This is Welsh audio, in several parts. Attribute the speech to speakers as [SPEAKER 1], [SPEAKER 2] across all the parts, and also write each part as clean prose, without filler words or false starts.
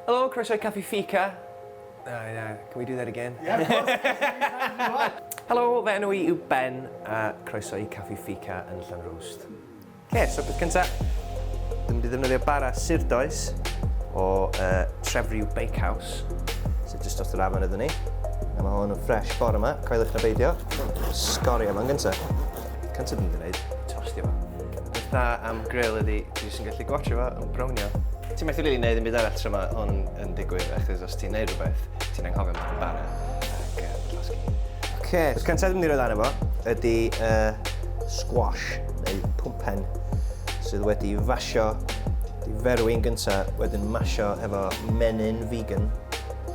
[SPEAKER 1] Hello, croeso I Caffi Ffika. Can we do that again?
[SPEAKER 2] Yeah, of course.
[SPEAKER 1] Helo, fe enw I yw Ben, a croeso I Caffi Ffika yn Llanrwst. So beth cyntaf, dwi'n mynd i ddefnyddio bara surdoes o Trefryw Bakehouse, sydd jyst off yr afon ydyn ni. A mae hwn yn ffresh bore yma, coelwch na beidio. Sgorio yma'n gyntaf. Cyntaf dwi'n gwneud, tostio fo. Beth da am grill ydi, ti jyst yn gallu gwatcho fo yn brownio. Ti'n methu rili wneud yn byd arall tra mae hwn yn digwydd, achos os ti'n neud rhywbeth, ti'n anghofio am yn bara ac llosgi. Beth cyntaf dwi'n mynd i roed arno fo ydi squash, neu pwmpen, sydd wedi fasio, di ferwi'n gyntaf, wedyn masio efo menyn vegan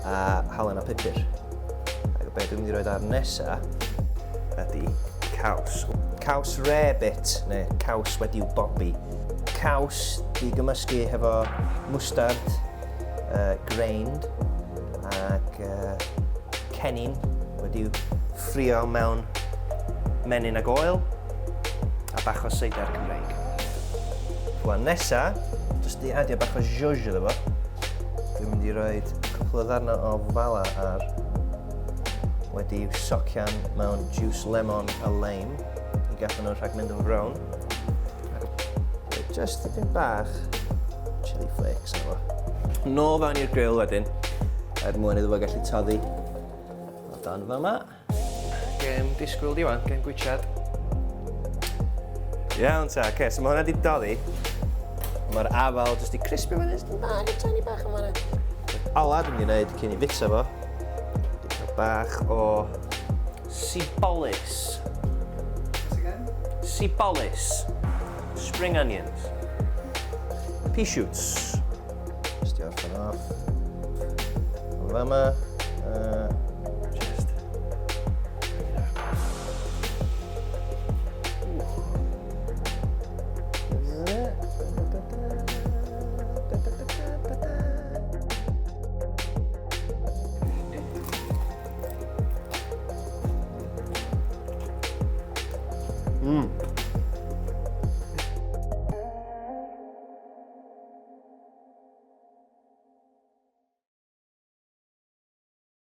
[SPEAKER 1] a halen a pupur. Ac o beth dwi'n mynd i roed ar nesa ydi caws. Caws Rarebit, neu caws wedi'w bobi. Caws di gymysgu hefo mwstard, grained ac cennin wedi'w ffrio mewn menyn ag oil a bach o seidr Cymreig. Rwan nesa, jyst i adio bach o zhuzh iddo fo. Dwi'n mynd i roi cwpl o ddarnau o fala ar wedi'w socian mewn juice lemon a lime i gallwn nhw rhag mynd yn frown. Just dipyn bach chili flakes yna fo. Nôl fewn i'r grill wedyn, mwyn iddo fo gallu toddi o dan fyma. Gem disgwyl di wan, gem gwytsiad. Iawn ta, so mae hwnna di doddi. Mae'r afal jyst i crispio fan hyn, bach yn tiny bach yn fanna. Ola dwi'n mynd i wneud cyn i fita fo. Dipyn bach o sibolis. Sibolis. Spring onions. Pea shoots. Just i orffen off. Fama.